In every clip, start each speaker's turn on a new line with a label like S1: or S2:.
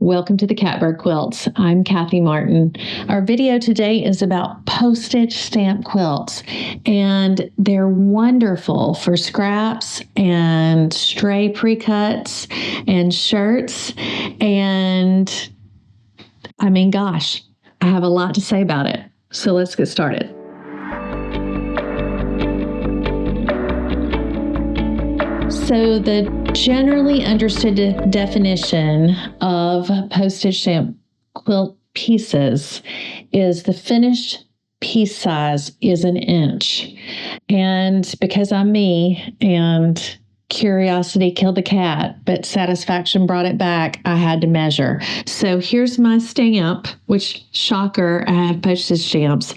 S1: Welcome to the Catbird Quilts. I'm Kathy Martin. Our video today is about postage stamp quilts, and they're wonderful for scraps and stray pre-cuts and shirts. And I mean, gosh, I have a lot to say about it. So let's get started. So the generally understood definition of postage stamp quilt pieces is the finished piece size is an inch. And because I'm me and curiosity killed the cat, but satisfaction brought it back, I had to measure. So here's my stamp, which, shocker, I have postage stamps.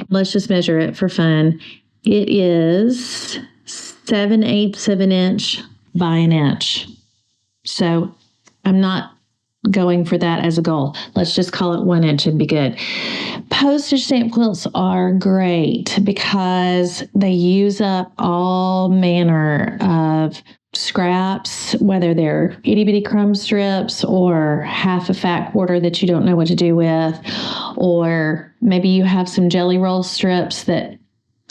S1: Let's just measure it for fun. It is 7/8 of an inch by an inch. So I'm not going for that as a goal. Let's just call it 1 inch and be good. Postage stamp quilts are great because they use up all manner of scraps, whether they're itty bitty crumb strips or half a fat quarter that you don't know what to do with, or maybe you have some jelly roll strips that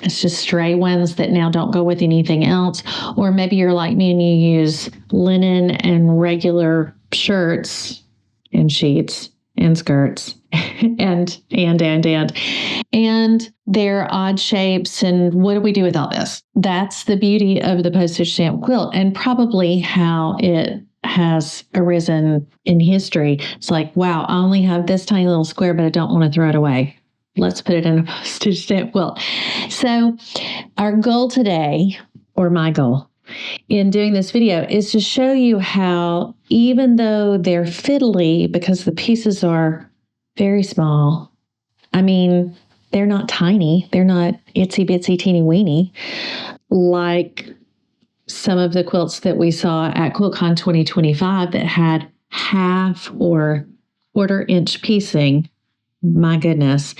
S1: it's just stray ones that now don't go with anything else. Or maybe you're like me and you use linen and regular shirts and sheets and skirts and they're odd shapes. And what do we do with all this? That's the beauty of the postage stamp quilt, and probably how it has arisen in history. It's like, wow, I only have this tiny little square, but I don't want to throw it away. Let's put it in a postage stamp quilt. So our goal today, or my goal in doing this video, is to show you how, even though they're fiddly because the pieces are very small, I mean, they're not tiny. They're not itsy bitsy teeny weeny like some of the quilts that we saw at QuiltCon 2025 that had half or quarter-inch piecing. My goodness.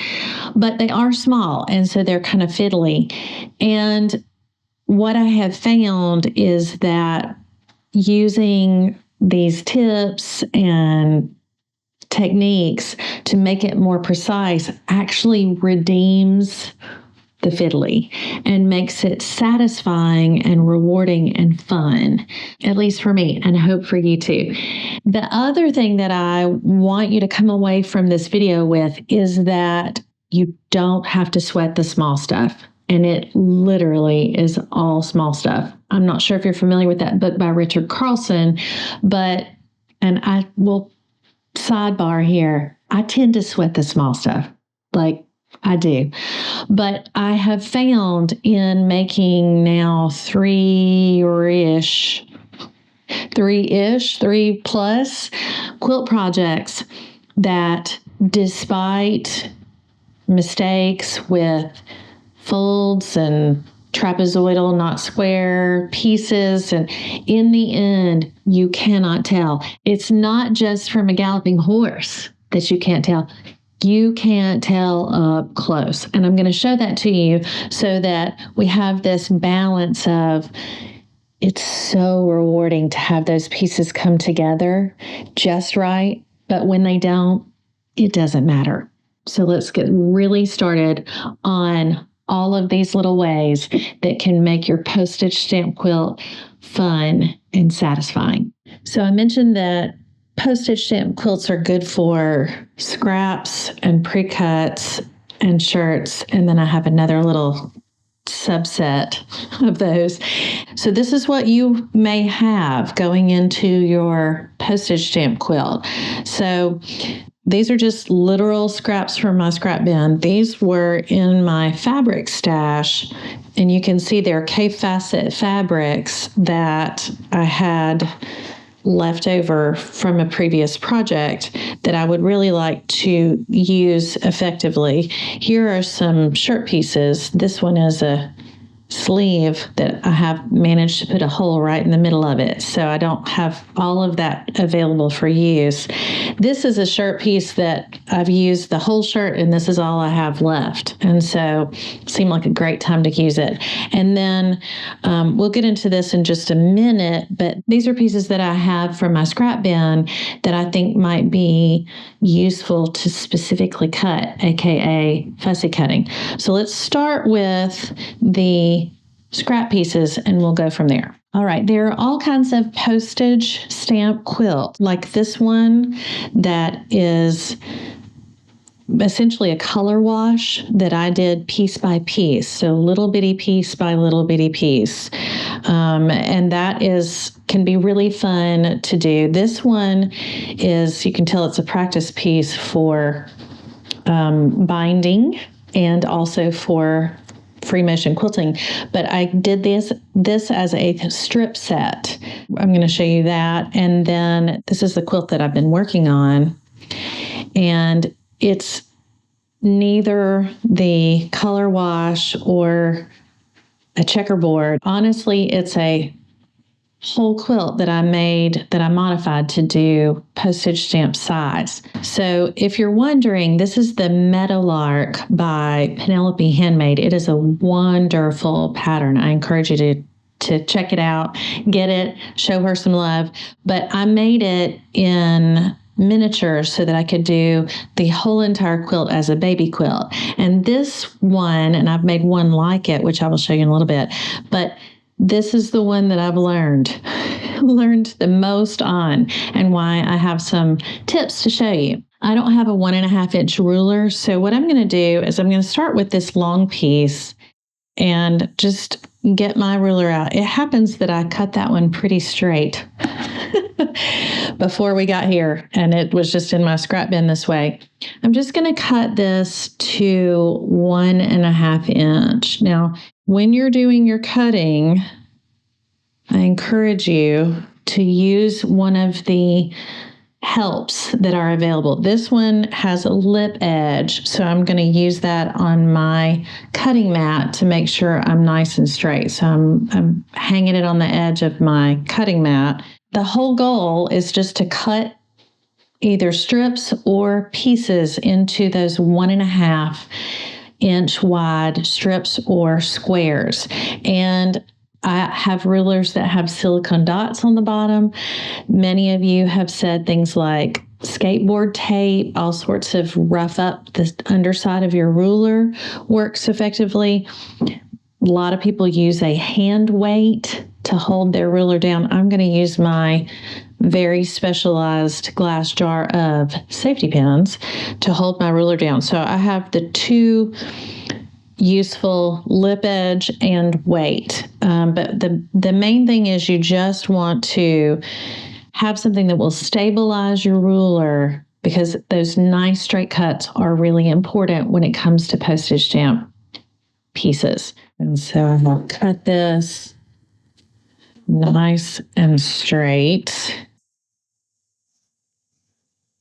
S1: But they are small, and so they're kind of fiddly. And what I have found is that using these tips and techniques to make it more precise actually redeems the fiddly and makes it satisfying and rewarding and fun, at least for me, and I hope for you too. The other thing that I want you to come away from this video with is that you don't have to sweat the small stuff. And it literally is all small stuff. I'm not sure if you're familiar with that book by Richard Carlson, and I will sidebar here, I tend to sweat the small stuff. Like, I do. But I have found in making now three plus quilt projects that, despite mistakes with folds and trapezoidal, not square pieces, and in the end, you cannot tell. It's not just from a galloping horse that you can't tell. You can't tell up close. And I'm going to show that to you so that we have this balance of, it's so rewarding to have those pieces come together just right. But when they don't, it doesn't matter. So let's get really started on all of these little ways that can make your postage stamp quilt fun and satisfying. So I mentioned that postage stamp quilts are good for scraps and pre-cuts and shirts. And then I have another little subset of those. So this is what you may have going into your postage stamp quilt. So these are just literal scraps from my scrap bin. These were in my fabric stash, and you can see they're K-facet fabrics that I had left over from a previous project that I would really like to use effectively. Here are some shirt pieces. This one is a sleeve that I have managed to put a hole right in the middle of it, so I don't have all of that available for use. This is a shirt piece that I've used the whole shirt, and this is all I have left. And so it seemed like a great time to use it. And then we'll get into this in just a minute, but these are pieces that I have from my scrap bin that I think might be useful to specifically cut, aka fussy cutting. So let's start with the scrap pieces and we'll go from there. All right, there are all kinds of postage stamp quilts, like this one that is essentially a color wash that I did piece by piece, so little bitty piece by little bitty piece. And that can be really fun to do. This one is, you can tell it's a practice piece for binding and also for free motion quilting, but I did this as a strip set. I'm going to show you that. And then this is the quilt that I've been working on. And it's neither the color wash or a checkerboard. Honestly, it's a whole quilt that I modified to do postage stamp size. So if you're wondering, this is the Meadowlark by Penelope Handmade. It is a wonderful pattern. I encourage you to check it out, get it, show her some love. But I made it in miniature so that I could do the whole entire quilt as a baby quilt. And this one, and I've made one like it, which I will show you in a little bit, but this is the one that I've learned the most on, and why I have some tips to show you. I don't have a 1.5 inch ruler. So what I'm going to do is I'm going to start with this long piece and just get my ruler out. It happens that I cut that one pretty straight before we got here, and it was just in my scrap bin this way. I'm just going to cut this to 1.5 inch. Now, when you're doing your cutting, I encourage you to use one of the helps that are available. This one has a lip edge, so I'm going to use that on my cutting mat to make sure I'm nice and straight. So I'm hanging it on the edge of my cutting mat. The whole goal is just to cut either strips or pieces into those 1.5 inch wide strips or squares. And I have rulers that have silicone dots on the bottom. Many of you have said things like skateboard tape, all sorts of rough up the underside of your ruler works effectively. A lot of people use a hand weight to hold their ruler down. I'm going to use my very specialized glass jar of safety pins to hold my ruler down. So I have the two useful lip edge and weight. But the main thing is you just want to have something that will stabilize your ruler, because those nice straight cuts are really important when it comes to postage stamp pieces. And so I'm going to cut this nice and straight.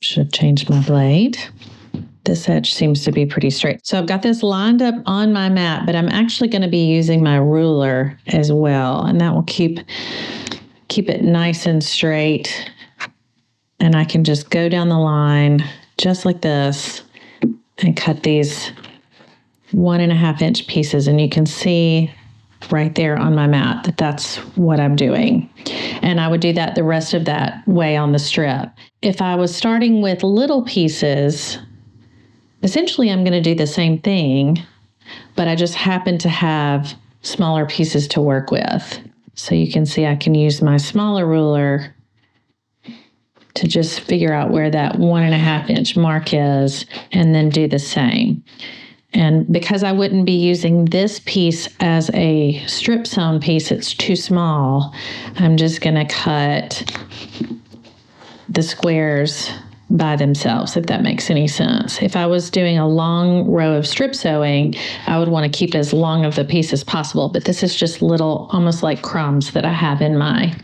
S1: Should change my blade. This edge seems to be pretty straight. So I've got this lined up on my mat, but I'm actually going to be using my ruler as well. And that will keep it nice and straight. And I can just go down the line just like this and cut these 1.5 inch pieces. And you can see right there on my mat that that's what I'm doing. And I would do that the rest of that way on the strip. If I was starting with little pieces, essentially I'm going to do the same thing, but I just happen to have smaller pieces to work with. So you can see I can use my smaller ruler to just figure out where that 1.5 inch mark is and then do the same. And because I wouldn't be using this piece as a strip sewn piece, it's too small, I'm just going to cut the squares by themselves, if that makes any sense. If I was doing a long row of strip sewing, I would want to keep as long of the piece as possible. But this is just little, almost like crumbs that I have in my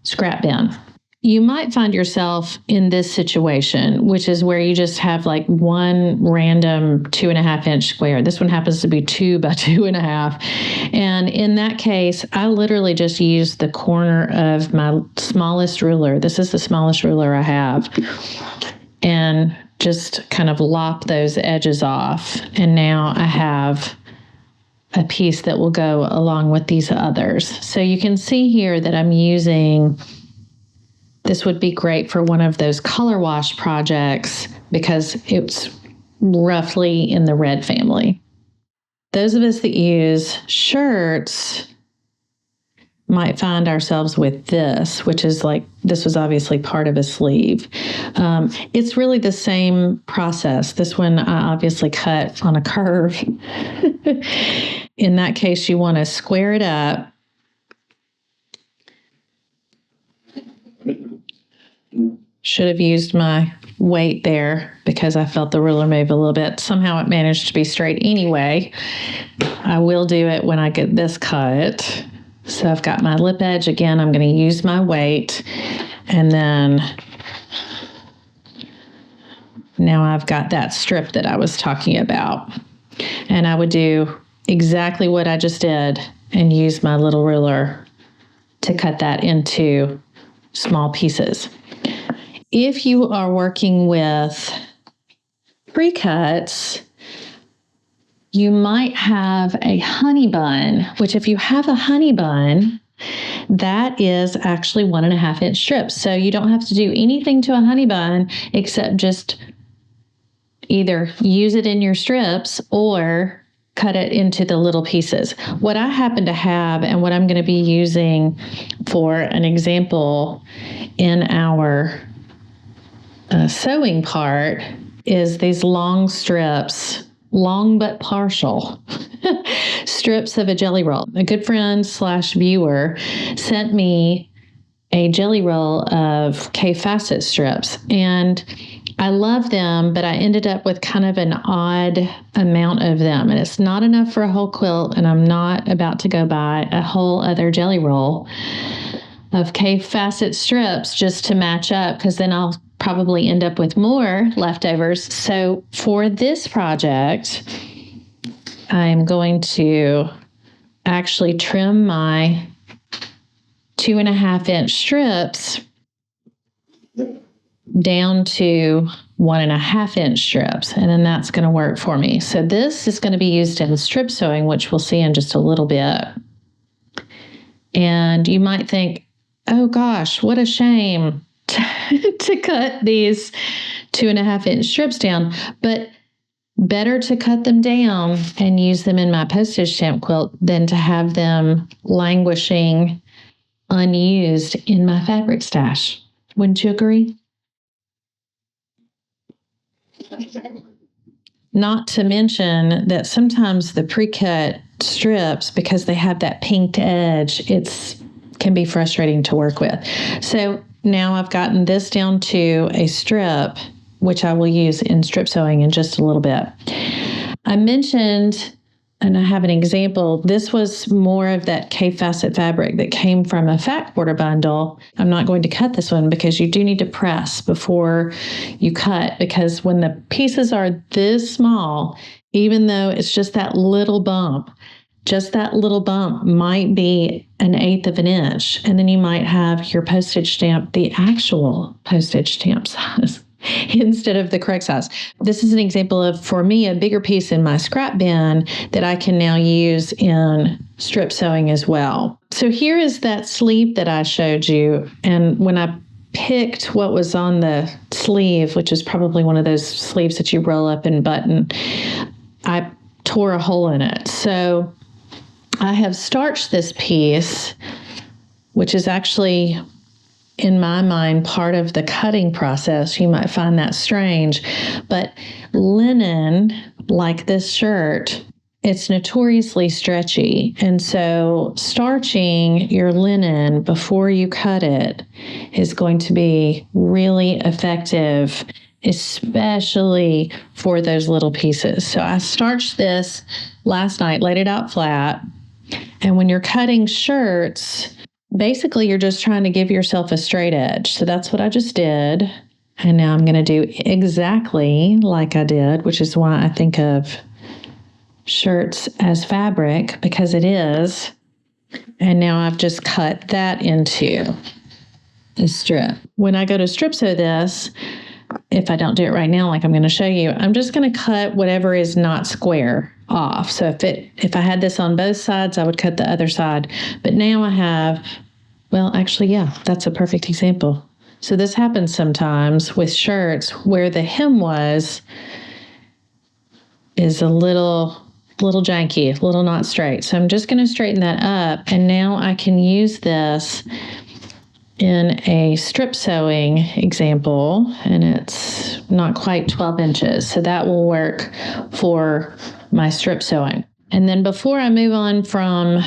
S1: scrap bin. You might find yourself in this situation, which is where you just have like one random 2.5 inch square. This one happens to be 2 by 2.5. And in that case, I literally just use the corner of my smallest ruler. This is the smallest ruler I have. And just kind of lop those edges off. And now I have a piece that will go along with these others. So you can see here that I'm using, this would be great for one of those color wash projects because it's roughly in the red family. Those of us that use shirts might find ourselves with this, which is like, this was obviously part of a sleeve. It's really the same process. This one I obviously cut on a curve. In that case, you want to square it up. Should have used my weight there because I felt the ruler move a little bit. Somehow it managed to be straight anyway. I will do it when I get this cut. So I've got my lip edge again. I'm going to use my weight. And then now I've got that strip that I was talking about. And I would do exactly what I just did and use my little ruler to cut that into small pieces. If you are working with precuts, you might have a honey bun, which if you have a honey bun, that is actually 1.5 inch strips. So you don't have to do anything to a honey bun except just either use it in your strips or cut it into the little pieces. What I happen to have and what I'm going to be using for an example in our sewing part is these long strips, long but partial strips of a jelly roll. A good friend / viewer sent me a jelly roll of K-facet strips, and I love them, but I ended up with kind of an odd amount of them, and it's not enough for a whole quilt, and I'm not about to go buy a whole other jelly roll of K-facet strips just to match up, because then I'll probably end up with more leftovers. So for this project, I'm going to actually trim my 2.5 inch strips down to 1.5 inch strips, and then that's going to work for me. So this is going to be used in strip sewing, which we'll see in just a little bit. And you might think, oh gosh, what a shame to cut these 2.5 inch strips down, but better to cut them down and use them in my postage stamp quilt than to have them languishing unused in my fabric stash. Wouldn't you agree? Not to mention that sometimes the pre-cut strips, because they have that pinked edge, can be frustrating to work with. So now I've gotten this down to a strip, which I will use in strip sewing in just a little bit. I mentioned, and I have an example, this was more of that K-facet fabric that came from a fat quarter bundle. I'm not going to cut this one because you do need to press before you cut, because when the pieces are this small, even though it's just that little bump might be 1/8 of an inch. And then you might have your postage stamp, the actual postage stamp size instead of the correct size. This is an example of, for me, a bigger piece in my scrap bin that I can now use in strip sewing as well. So here is that sleeve that I showed you. And when I picked what was on the sleeve, which is probably one of those sleeves that you roll up and button, I tore a hole in it. So I have starched this piece, which is actually, in my mind, part of the cutting process. You might find that strange, but linen, like this shirt, it's notoriously stretchy. And so starching your linen before you cut it is going to be really effective, especially for those little pieces. So I starched this last night, laid it out flat. And when you're cutting shirts, basically you're just trying to give yourself a straight edge. So that's what I just did. And now I'm going to do exactly like I did, which is why I think of shirts as fabric, because it is. And now I've just cut that into a strip. When I go to strip sew this, if I don't do it right now, like I'm going to show you, I'm just going to cut whatever is not square off. So if I had this on both sides, I would cut the other side. But now I have, well, actually, yeah, that's a perfect example. So this happens sometimes with shirts where the hem is a little janky, a little not straight. So I'm just going to straighten that up. And now I can use this in a strip sewing example, and it's not quite 12 inches. So that will work for my strip sewing. And then before I move on from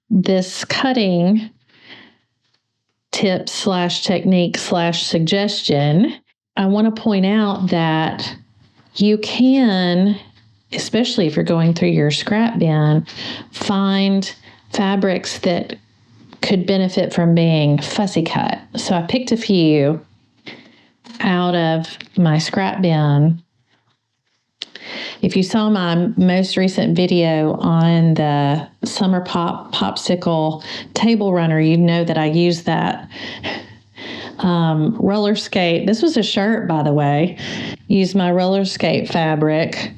S1: this cutting tip / technique / suggestion, I want to point out that you can, especially if you're going through your scrap bin, find fabrics that could benefit from being fussy cut. So I picked a few out of my scrap bin. If you saw my most recent video on the Summer Pop Popsicle Table Runner, you know that I used that roller skate. This was a shirt, by the way. Used my roller skate fabric.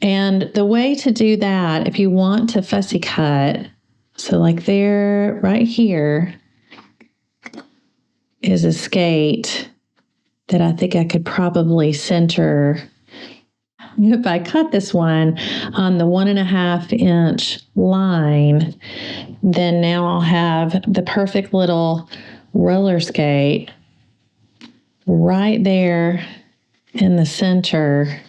S1: And the way to do that, if you want to fussy cut, so like there, right here, is a skate that I think I could probably center. If I cut this one on the 1.5 inch line, then now I'll have the perfect little roller skate right there in the center.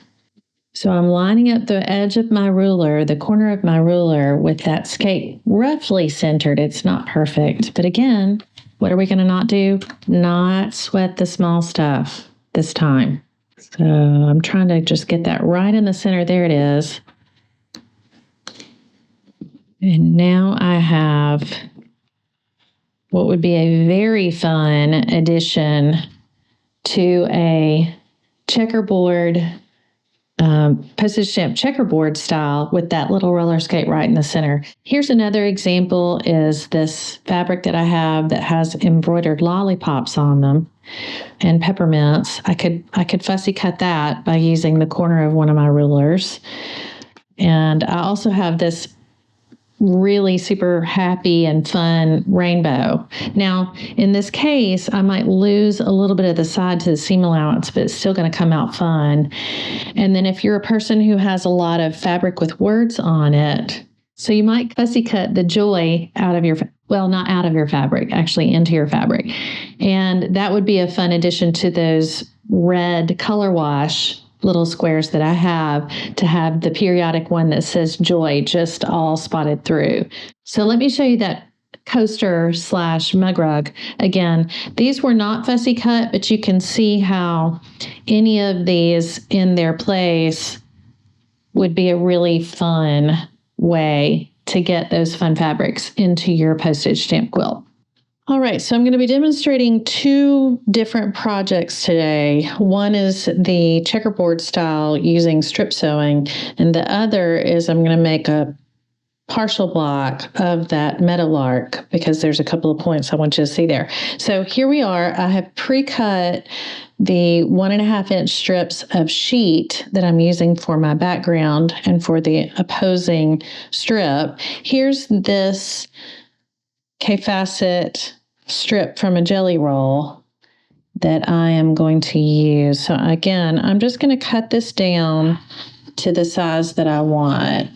S1: So I'm lining up the edge of my ruler, the corner of my ruler, with that skate roughly centered. It's not perfect. But again, what are we going to not do? Not sweat the small stuff this time. So I'm trying to just get that right in the center. There it is. And now I have what would be a very fun addition to a checkerboard, postage stamp checkerboard style with that little roller skate right in the center. Here's another example, is this fabric that I have that has embroidered lollipops on them and peppermints. I could fussy cut that by using the corner of one of my rulers. And I also have this really super happy and fun rainbow. Now, in this case, I might lose a little bit of the side to the seam allowance, but it's still going to come out fun. And then if you're a person who has a lot of fabric with words on it, so you might fussy cut the joy out of your, well, not out of your fabric, actually into your fabric. And that would be a fun addition to those red color wash little squares that I have, to have the periodic one that says joy just all spotted through. So let me show you that coaster / mug rug. Again, these were not fussy cut, but you can see how any of these in their place would be a really fun way to get those fun fabrics into your postage stamp quilt. All right, so I'm going to be demonstrating 2 different projects today. One is the checkerboard style using strip sewing, and the other is I'm going to make a partial block of that meadowlark, because there's a couple of points I want you to see there. So here we are. I have pre-cut the 1.5 inch strips of sheet that I'm using for my background and for the opposing strip. Here's this K-facet strip from a jelly roll that I am going to use. So again, I'm just going to cut this down to the size that I want.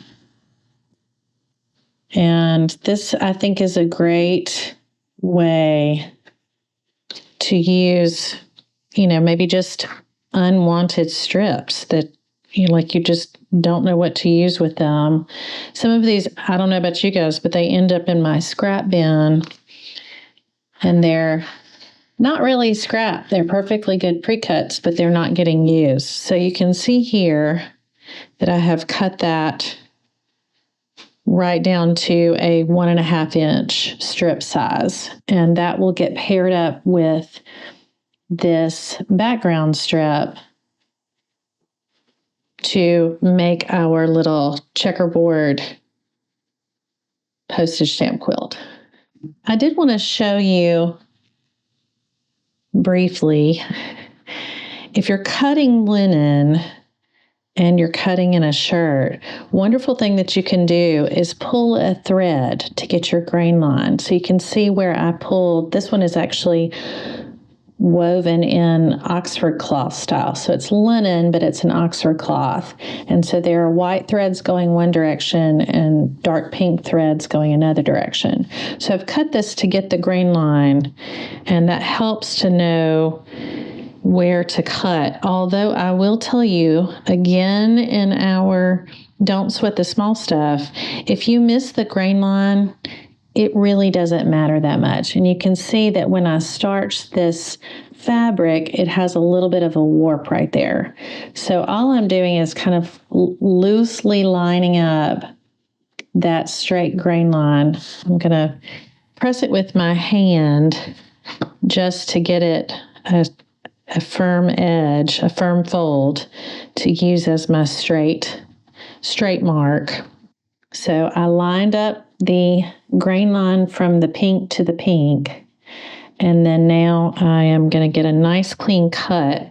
S1: And this, I think, is a great way to use, maybe just unwanted strips that you just don't know what to use with them. Some of these, I don't know about you guys, but they end up in my scrap bin, and they're not really scrap. They're perfectly good pre-cuts, but they're not getting used. So you can see here that I have cut that right down to a 1.5-inch strip size. And that will get paired up with this background strip to make our little checkerboard postage stamp quilt. I did want to show you briefly, if you're cutting linen and you're cutting in a shirt, wonderful thing that you can do is pull a thread to get your grain line. So you can see where I pulled, this one is actually woven in Oxford cloth style. So it's linen, but it's an Oxford cloth. And so there are white threads going one direction and dark pink threads going another direction. So I've cut this to get the grain line, and that helps to know where to cut. Although I will tell you, again, in our Don't Sweat the Small Stuff, if you miss the grain line, it really doesn't matter that much. And you can see that when I starch this fabric, it has a little bit of a warp right there. So all I'm doing is kind of loosely lining up that straight grain line. I'm going to press it with my hand just to get it a firm edge, a firm fold to use as my straight mark. So I lined up the grain line from the pink to the pink, and then now I am going to get a nice clean cut.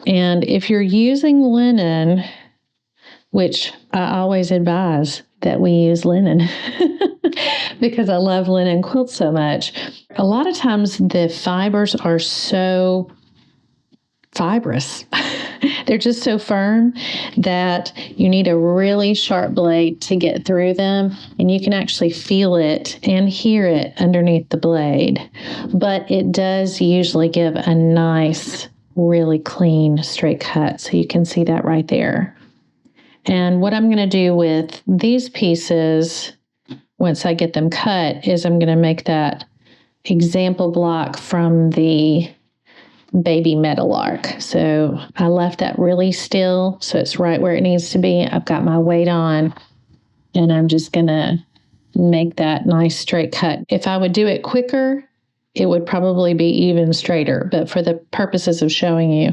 S1: And if you're using linen, which I always advise that we use linen because I love linen quilts so much, a lot of times the fibers are so fibrous. They're just so firm that you need a really sharp blade to get through them, and you can actually feel it and hear it underneath the blade. But it does usually give a nice, really clean, straight cut. So you can see that right there. And what I'm going to do with these pieces, once I get them cut, is I'm going to make that example block from the baby meadowlark. So I left that really still, so it's right where it needs to be. I've got my weight on, and I'm just going to make that nice straight cut. If I would do it quicker, it would probably be even straighter, but for the purposes of showing you.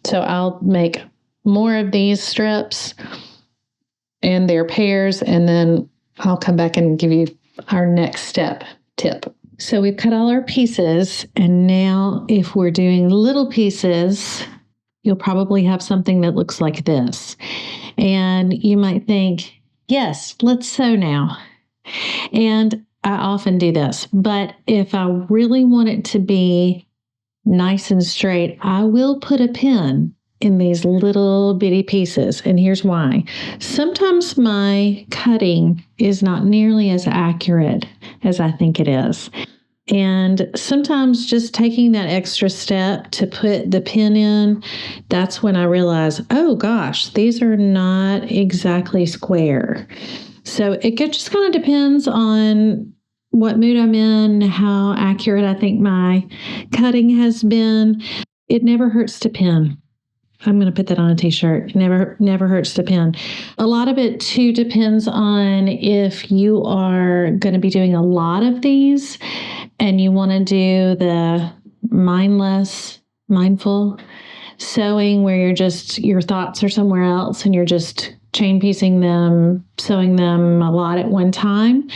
S1: So I'll make more of these strips and their pairs, and then I'll come back and give you our next step tip. So we've cut all our pieces, and now if we're doing little pieces, you'll probably have something that looks like this. And you might think, yes, let's sew now. And I often do this, but if I really want it to be nice and straight, I will put a pin in these little bitty pieces. And here's why. Sometimes my cutting is not nearly as accurate as I think it is. And sometimes just taking that extra step to put the pin in, that's when I realize, oh gosh, these are not exactly square. So it just kind of depends on what mood I'm in, how accurate I think my cutting has been. It never hurts to pin. I'm going to put that on a t-shirt. Never hurts to pin. A lot of it too depends on if you are going to be doing a lot of these and you want to do the mindful sewing where your thoughts are somewhere else and you're just chain piecing them, sewing them a lot at one time.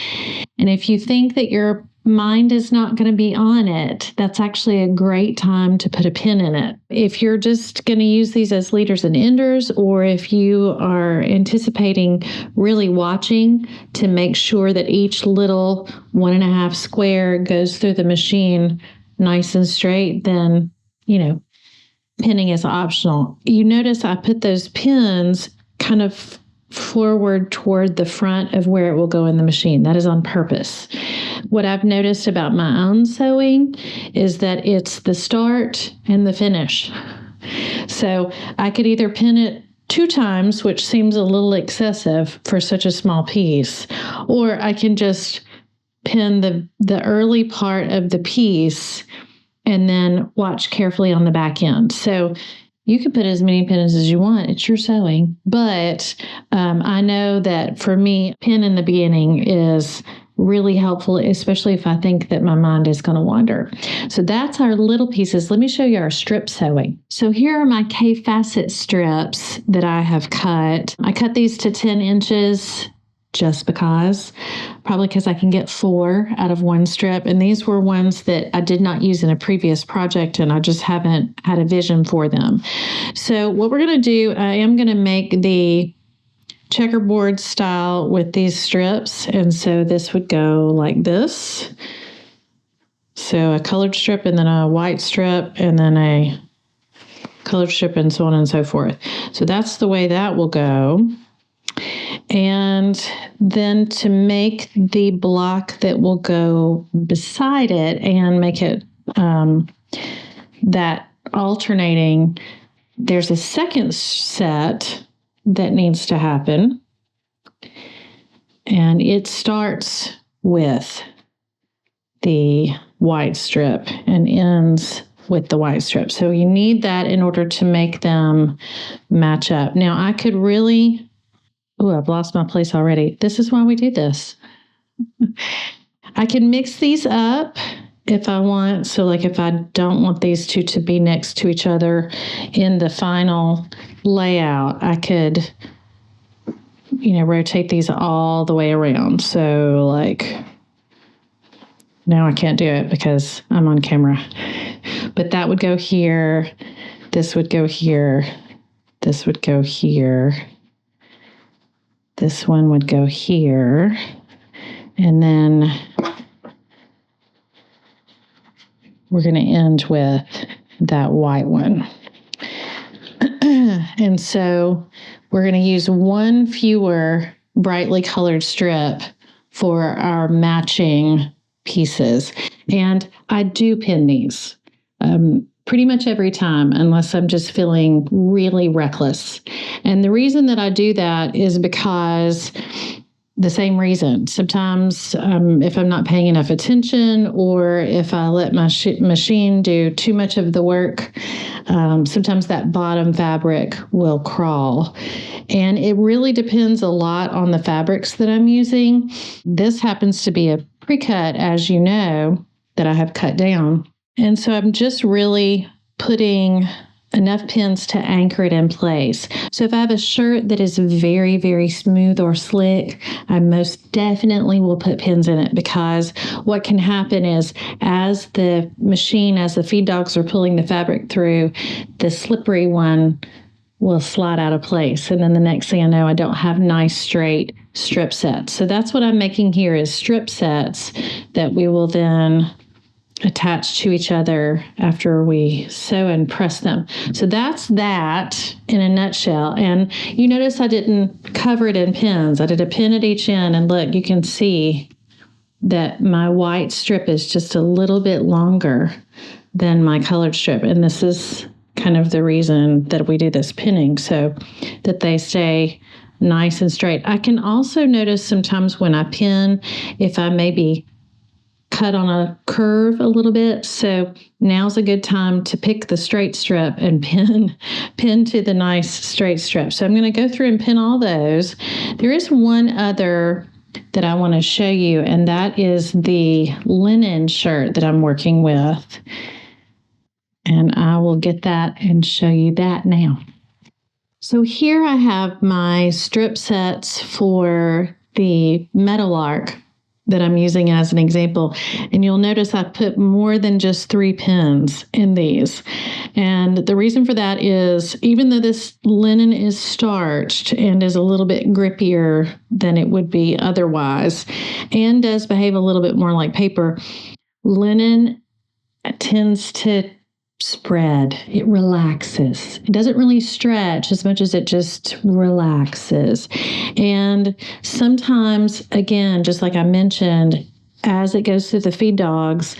S1: And if you think that your mind is not going to be on it, that's actually a great time to put a pin in it. If you're just going to use these as leaders and enders, or if you are anticipating really watching to make sure that each little 1.5 square goes through the machine nice and straight, then, pinning is optional. You notice I put those pins kind of forward toward the front of where it will go in the machine. That is on purpose. What I've noticed about my own sewing is that it's the start and the finish. So I could either pin it 2 times, which seems a little excessive for such a small piece, or I can just pin the early part of the piece and then watch carefully on the back end. So You can put as many pins as you want. It's your sewing. But I know that for me, pin in the beginning is really helpful, especially if I think that my mind is going to wander. So that's our little pieces. Let me show you our strip sewing. So here are my K-facet strips that I have cut. I cut these to 10 inches just because, probably because I can get 4 out of one strip. And these were ones that I did not use in a previous project, and I just haven't had a vision for them. So what we're going to do, I am going to make the checkerboard style with these strips. And so this would go like this. So a colored strip and then a white strip and then a colored strip and so on and so forth. So that's the way that will go. And then to make the block that will go beside it and make it that alternating, there's a second set that needs to happen. And it starts with the white strip and ends with the white strip. So you need that in order to make them match up. Now I could really... Oh, I've lost my place already. This is why we do this. I can mix these up if I want. So like if I don't want these two to be next to each other in the final layout, I could, rotate these all the way around. So like now I can't do it because I'm on camera. But that would go here. This would go here. This would go here. This one would go here, and then we're going to end with that white one. And so we're going to use one fewer brightly colored strip for our matching pieces. And I do pin these pretty much every time, unless I'm just feeling really reckless. And the reason that I do that is because the same reason. Sometimes if I'm not paying enough attention, or if I let my machine do too much of the work, sometimes that bottom fabric will crawl. And it really depends a lot on the fabrics that I'm using. This happens to be a pre-cut, as you know, that I have cut down. And so I'm just really putting enough pins to anchor it in place. So if I have a shirt that is very, very smooth or slick, I most definitely will put pins in it, because what can happen is as the feed dogs are pulling the fabric through, the slippery one will slide out of place. And then the next thing I know, I don't have nice straight strip sets. So that's what I'm making here, is strip sets that we will then attached to each other after we sew and press them. So that's that in a nutshell. And you notice I didn't cover it in pins. I did a pin at each end, and look, you can see that my white strip is just a little bit longer than my colored strip. And this is kind of the reason that we do this pinning, so that they stay nice and straight. I can also notice sometimes when I pin, if I maybe cut on a curve a little bit. So now's a good time to pick the straight strip and pin to the nice straight strip. So I'm going to go through and pin all those. There is one other that I want to show you, and that is the linen shirt that I'm working with. And I will get that and show you that now. So here I have my strip sets for the Meadowlark that I'm using as an example. And you'll notice I put more than just 3 pins in these. And the reason for that is, even though this linen is starched and is a little bit grippier than it would be otherwise, and does behave a little bit more like paper, linen tends to spread. It relaxes. It doesn't really stretch as much as it just relaxes. And sometimes, again, just like I mentioned, as it goes through the feed dogs,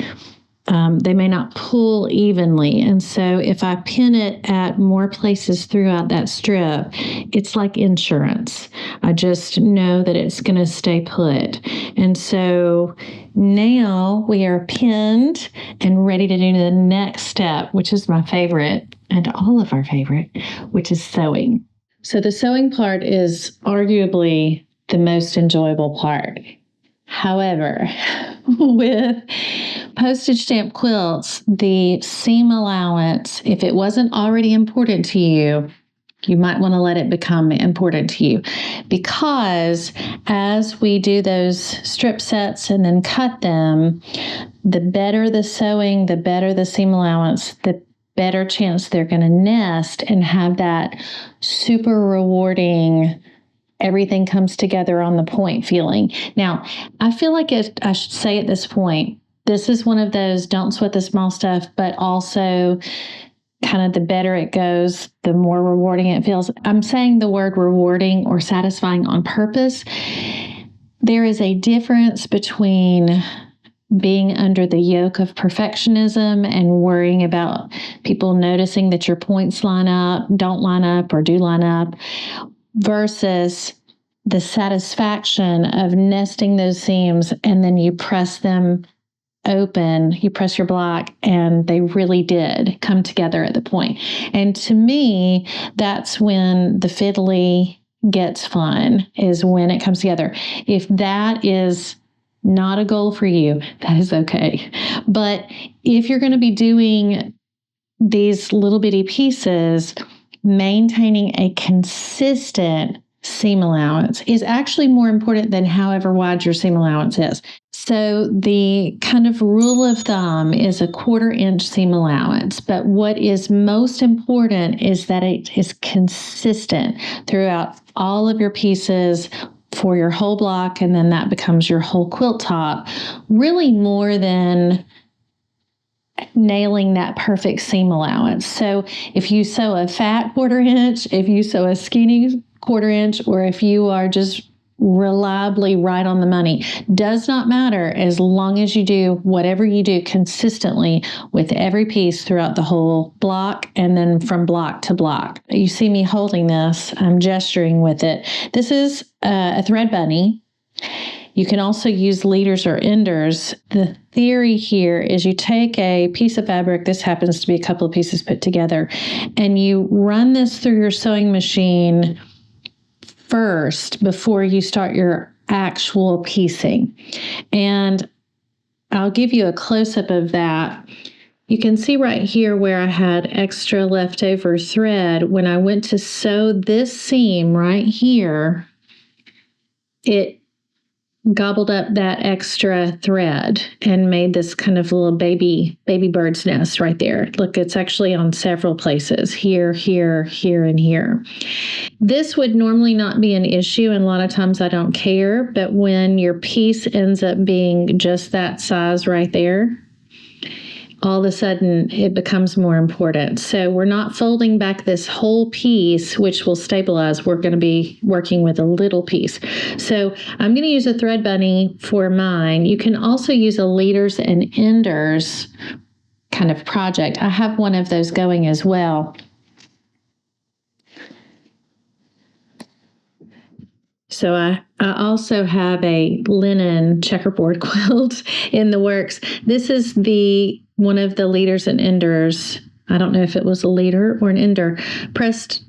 S1: they may not pull evenly. And so if I pin it at more places throughout that strip, it's like insurance. I just know that it's going to stay put. And so now we are pinned and ready to do the next step, which is my favorite. and all of our favorite, which is sewing. So the sewing part is arguably the most enjoyable part. However, with postage stamp quilts, the seam allowance, if it wasn't already important to you, you might want to let it become important to you, because as we do those strip sets and then cut them, the better the sewing, the better the seam allowance, the better chance they're going to nest and have that super rewarding, everything comes together on the point feeling. Now, I feel like I should say at this point, this is one of those don't sweat the small stuff, but also kind of the better it goes, the more rewarding it feels. I'm saying the word rewarding or satisfying on purpose. There is a difference between being under the yoke of perfectionism and worrying about people noticing that your points line up, don't line up, or do line up, versus the satisfaction of nesting those seams and then you press them open, you press your block, and they really did come together at the point. And to me, that's when the fiddly gets fun, is when it comes together. If that is not a goal for you, that is okay. But if you're going to be doing these little bitty pieces, maintaining a consistent seam allowance is actually more important than however wide your seam allowance is. So the kind of rule of thumb is a 1/4 inch seam allowance, but what is most important is that it is consistent throughout all of your pieces for your whole block, and then that becomes your whole quilt top, really more than nailing that perfect seam allowance. So if you sew a fat 1/4 inch, if you sew a skinny 1/4 inch, or if you are just reliably right on the money, does not matter, as long as you do whatever you do consistently with every piece throughout the whole block and then from block to block. You see me holding this, I'm gesturing with it. This is a thread bunny. You can also use leaders or enders. The theory here is you take a piece of fabric, this happens to be a couple of pieces put together, and you run this through your sewing machine first before you start your actual piecing. And I'll give you a close-up of that. You can see right here where I had extra leftover thread. When I went to sew this seam right here, it gobbled up that extra thread and made this kind of little baby bird's nest right there. Look, it's actually on several places, here, here, here, and here. This would normally not be an issue, and a lot of times I don't care, but when your piece ends up being just that size right there, all of a sudden it becomes more important. So we're not folding back this whole piece, which will stabilize. We're going to be working with a little piece. So I'm going to use a thread bunny for mine. You can also use a leaders and enders kind of project. I have one of those going as well. So I also have a linen checkerboard quilt in the works. This is one of the leaders and enders. I don't know if it was a leader or an ender, pressed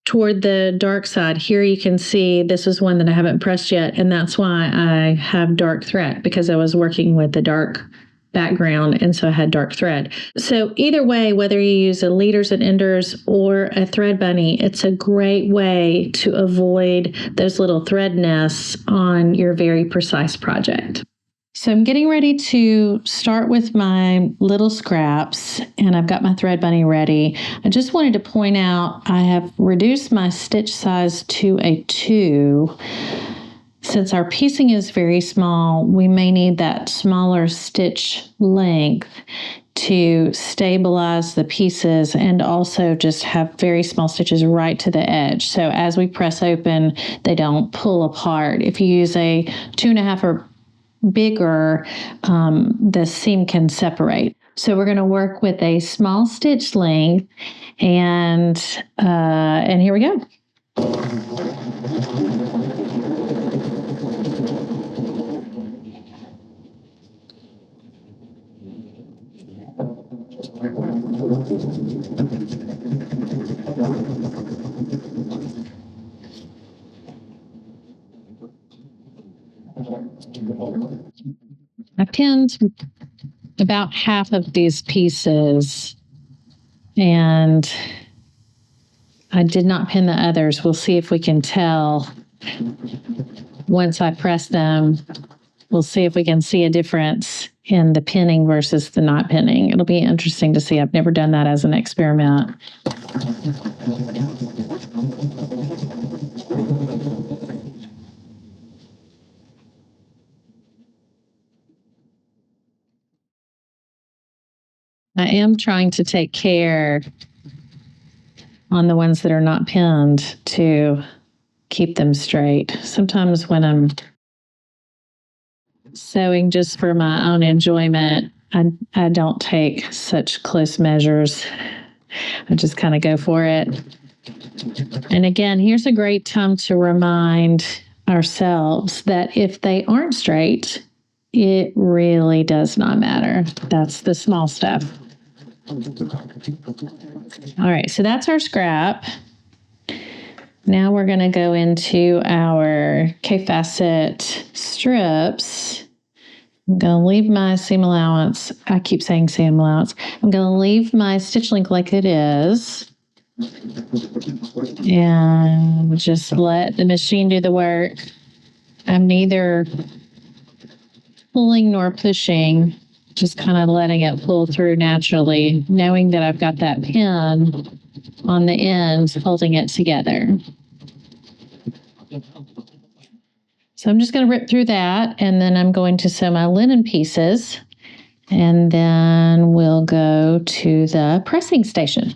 S1: toward the dark side. Here you can see this is one that I haven't pressed yet, and that's why I have dark thread, because I was working with the dark background, and so I had dark thread. So either way, whether you use a leaders and enders or a thread bunny, it's a great way to avoid those little thread nests on your very precise project. So I'm getting ready to start with my little scraps, and I've got my thread bunny ready. I just wanted to point out I have reduced my stitch size to a 2. Since our piecing is very small, we may need that smaller stitch length to stabilize the pieces and also just have very small stitches right to the edge. So as we press open, they don't pull apart. If you use a 2.5 or bigger, the seam can separate. So we're going to work with a small stitch length, and here we go. I pinned about half of these pieces, and I did not pin the others. We'll see if we can tell once I press them. We'll see if we can see a difference in the pinning versus the not pinning. It'll be interesting to see. I've never done that as an experiment. I am trying to take care on the ones that are not pinned to keep them straight. Sometimes when I'm sewing just for my own enjoyment, I don't take such close measures. I just kind of go for it. And again, here's a great time to remind ourselves that if they aren't straight, it really does not matter. That's the small stuff. All right, so that's our scrap. Now we're going to go into our K-facet strips. I'm going to leave my seam allowance. I keep saying seam allowance. I'm going to leave my stitch length like it is. And just let the machine do the work. I'm neither pulling nor pushing, just kind of letting it pull through naturally, knowing that I've got that pin on the end holding it together. So I'm just going to rip through that, and then I'm going to sew my linen pieces, and then we'll go to the pressing station.